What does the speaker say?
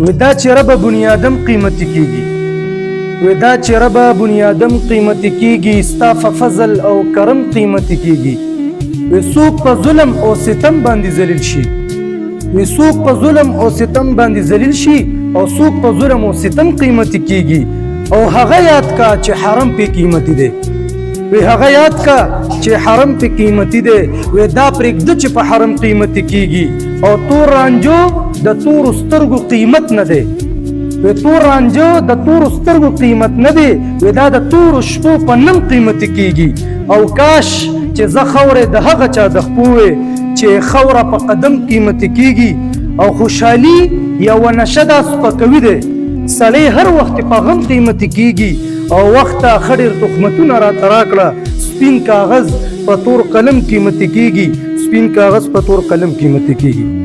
ودا چې رب بنیادم قیمتي کیږي ودا چې رب بنیادم قیمتي کیږي ستا په فضل او کرم قیمتي کیږي وسوق په ظلم او ستم باندې ذلیل شي وسوق په ظلم او ستم باندې ذلیل شي او سوق په ظلم او ستم قیمتي کیږي او هغه یاد کا چې حرم په قیمتي دی وی هغه یاد کا چې حرم په قیمتي دی وی دا پرېږده چې په حرم قیمتي کیږي او تور رانجو د تور سترګو قیمت نه دی وی تور رانجو د تور سترګو قیمت نه دی وی دا د تور شپو په نم قیمتي کیږي او کاش چې زه خورې د هغه چا د خپوې چې خوره په قدم قیمتي کیږي او خوشحالي یو نشه دا سپکوي دی سړی هر وخت په غم قیمتي کیږي او وخت خډیر تخمتونه راته راکړه سپین کاغذ په تور قلم قیمتي کیږي سپین کاغذ په تور قلم قیمتي کیږي